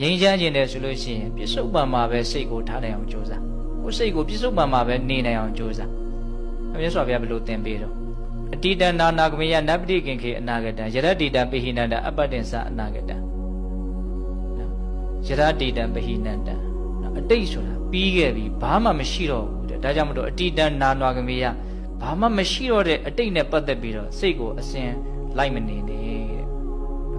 ငြိမ်းချမ်းခြင်းတဲ့ဆိုလို့ရှိရင်ပြစ္ဆုတ်ပံမှာပဲစိတ်ကိုထားနိုင်အောင်ကြိုးစားကိုယ်စိတ်ကိုပြစ္ဆုတ်ပံမှာပဲနေနိုင်အောင်ကြိုးစားမြတ်စွာဘုရားဘယ်လိုသင်ပေးတော့အတိတံနာနာကမေယနပတိကင်ခေအနာဂတံယရတိတံပိဟိနန္တအပ္ပတင်္စအနာဂတံယရတိတံပိဟိနန္တအတိတ်ဆိုတာပြီးခဲ့ပြီဘာမှမရှိတော့ဘူးတဲ့ဒါကြောင့်မလို့အတိတံနာနာကမေယဘာမှမရှိတော့တဲ့အတိတ်နဲ့ပတ်သက်ပြီးတော့စိတ်ကိုအစဉ်လိုက်မနေနဲ့တဲ့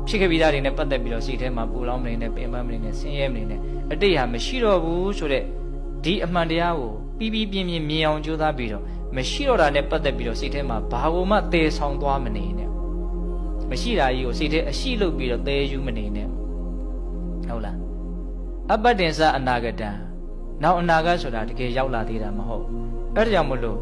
ဖြစ်ခဲ့ပြီးသားတွေနဲ့ပတ်သက်ပြီးတော့စိတ်ထဲမှာပူလောင်မနေနဲ့ပင်ပန်းမနေနဲ့ဆင်းရဲမနေနဲ့အတိတ်ဟာမရှိတော့ဘူးဆိုတဲ့ဒီအမှန်တရားကိုပြီးပြီးပြင်းပြင်းမြင်အောင်ကြိုးစားပြီးတော့မရှိတော့တာနဲ့ပတ်သက်ပြီးတော့စိတ်ထဲမှာဘာကိုမှသေဆောင်သွားမနေနဲ့မရှိတာကြီးကိုစိတ်ထဲအရှိလုပ်ပြီးတော့သေယူမနေနဲ့ဟုတ်လားအပ္ပတင်္စအနာဂတံနောက်အနာဂတ်ဆိုတာတကယ်ရောက်လာသေးတာမဟုတ်အဲ့ဒါကြောင့်မလို့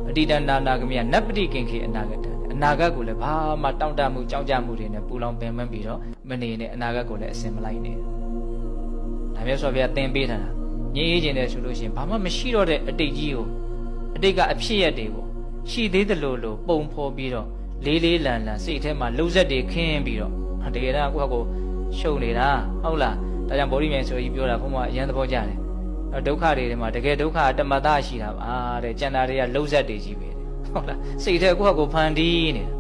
အတိတနာနာကမိယနပတိကင်ခေအနာဂတံအနာဂတ်ကိုလည်းဘာမှတောင့်တမှုကြောက်ကြမှုတွေနဲ့ပူလောင်ပင်ပန်းပြီးတော့မနေနဲ့အနာဂတ်ကိုလည်းအစင်မလိုက်နဲ့ဒါမျိုးဆိုပြသင်ပေးထားတာငြိမ်းအေးခြင်းတဲ့ဆိုလို့ရှိရင်ဘာမှမရှိတော့တဲ့အတိတ်ကြီးကိုအတိတ်ကအဖြစ်ရက်တွေကိုရှိသေးတယ်လို့ပုံဖော်ပြီးတော့လေးလေးလံလံစိတ်ထဲမှာလှုပ်ဆက်တွေခင်းပြီးတော့တကယ်တော့ကိုယ့်ကိုရှုံနေတာဟုတ်လားဒါကြောင့်ဗောဓိမြိုင်ဆိုကြီးပြောတာဘုံမှာအရင်သဘောကျတယ်ဒုက္ခတွေထဲမှာတကယ်ဒုက္ခတမတရှိတာပါတဲ့ကျန်တာတွေကလှုပ်ဆက်တွေကြီးပဲဟုတ်လားစိတ်ထဲကိုယ့်ကိုဖန်တီးနေတာ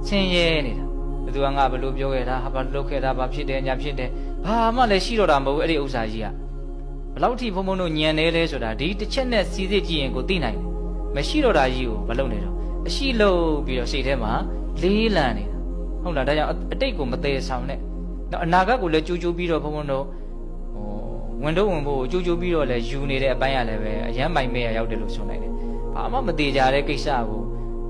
ဆင်းရဲနေတာဘယ်သူကငါဘလို့ပြောခဲ့တာဟာဘာလုပ်ခဲ့တာဘာဖြစ်တယ်ညာဖြစ်တယ်ဘာမှလည်းရှိတော့တာမဟုတ်ဘူးအဲ့ဒီဥစ္စာကြီးကဘလောက်ထိဘုံဘုံတို့ညံနေလဲဆိုတာဒီတစ်ချက်နဲ့စီစစ်ကြည့်ရင်ကိုသိနိုင်တယ်မရှိတော့တာကြီးကိုမလုပ်နဲ့တော့အရှိလို့ပြီးတော့စိတ်ထဲမှာလေးလံနေတာဟုတ်လားဒါကြောင့်အတိတ်ကိုမသေးဆောင်နဲ့နောက်အနာဂတ်ကိုလည်းကြိုးကြိုးပြီးတော့ဘုံဘုံတို့ဝင်တော့ဝင်ဖို့ကြိုးကြိုးပြီးတော့လည်းယူနေတဲ့အပိုင်းရလည်းပဲအရန်ပိုင်မဲ့ရောက်တယ်လို့ဆိုနိုင်တယ်ဘာမှမသေးကြတဲ့ကိစ္စကို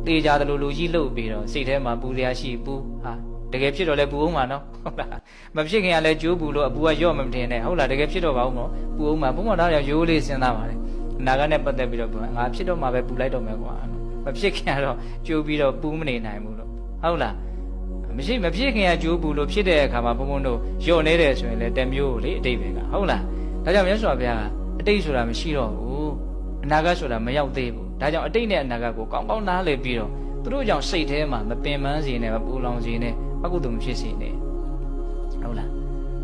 သေကြတယ်လို့လူကြီးလှုပ်ပြီးတော့စိတ်ထဲမှာပူစရာရှိပူဟာတကယ်ဖြစ်တော့လဲပူအောင်မှာနော်ဟုတ်လားမဖြစ်ခင်ကလည်းကြိုးပူလို့အပူကရော့မထင်နဲ့ဟုတ်လားတကယ်ဖြစ်တော့ပါဦးနော်ပူအောင်မှာဘုံမတော်ရိုးလေးစဉ်းစားပါတယ်အနာဂတ်နဲ့ပတ်သက်ပြီးတော့ငါဖြစ်တော့မှပဲပူလိုက်တော့မယ်ကွာမဖြစ်ခင်ကတော့ကြိုးပြီးတော့ပူမနေနိုင်ဘူးလို့ဟုတ်လားမဖြစ်ခင်ကကြိုးပူလို့ဖြစ်တဲ့အခါမှာဘုံဘုံတို့ရော့နေတယ်ဆိုရင်လည်းတမျိုးလေအတိတ်ပဲကဟုတ်လားဒါကြောင့်မြတ်စွာဘုရားကအတိတ်ဆိုတာမရှိတော့ဘူးအနာဂတ်ဆိုတာမရောက်သေးဘူးဒါကြောင့်အတိတ်နဲ့အနာဂတ်ကိုကောင်းကောင်းနားလည်ပြီးတော့သူတို့ကြောင့်စိတ်ထဲမှာမပင်ပန်းစေနဲ့မပူလောင်စေနဲ့အကုသိုလ်မဖြစ်စေနဲ့ဟုတ်လား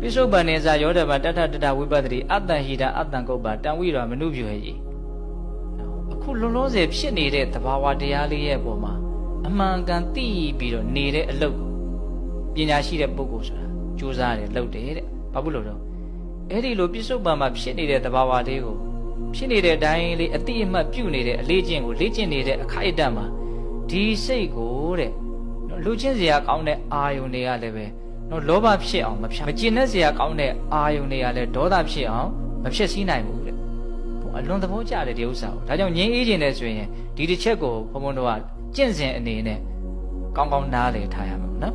ပိစုပန်နေစာယောဓဘာတထတထဝိပဿတိအတ္တဟိတအတ္တကုပ္ပတံဝိရောမနုပြွေကြီးအခုလုံးလုံးစေဖြစ်နေတဲ့သဘာဝတရားလေးရဲ့ပုံမှာအမှန်ကန်သိပြီးတော့နေတဲ့အလုပ်ပညာရှိတဲ့ပုဂ္ဂိုလ်ဆိုတာကြိုးစားတယ်လုပ်တယ်တဲ့ဘာဖြစ်လို့တော့အဲ့ဒီလိုပိစုပန်မှာဖြစ်နေတဲ့သဘာဝလေးကိုဖြစ်နေတဲ့အတိုင်းလေးအတိအမှတ်ပြုနေတဲ့အလေးကျင့်ကိုလေ့ကျင့်နေတဲ့အခိုက်အတန့်မှာဒီစိတ်ကိုတဲ့လူချင်းစရာကောင်းတဲ့အာယုန်တွေကလည်းပဲနော်လောဘဖြစ်အောင်မကျင်တဲ့စရာကောင်းတဲ့အာယုန်တွေကလည်းဒေါသဖြစ်အောင်မဖြစ်စည်းနိုင်ဘူးတဲ့အလွန်သဘောကျတယ်ဒီဥစ္စာကိုဒါကြောင့်ငြိမ်းအေးခြင်းနဲ့ဆိုရင်ဒီတစ်ချက်ကိုဘုံဘုံတို့ကကျင့်စဉ်အနေနဲ့ကောင်းကောင်းနားလည်ထားရမှာနော်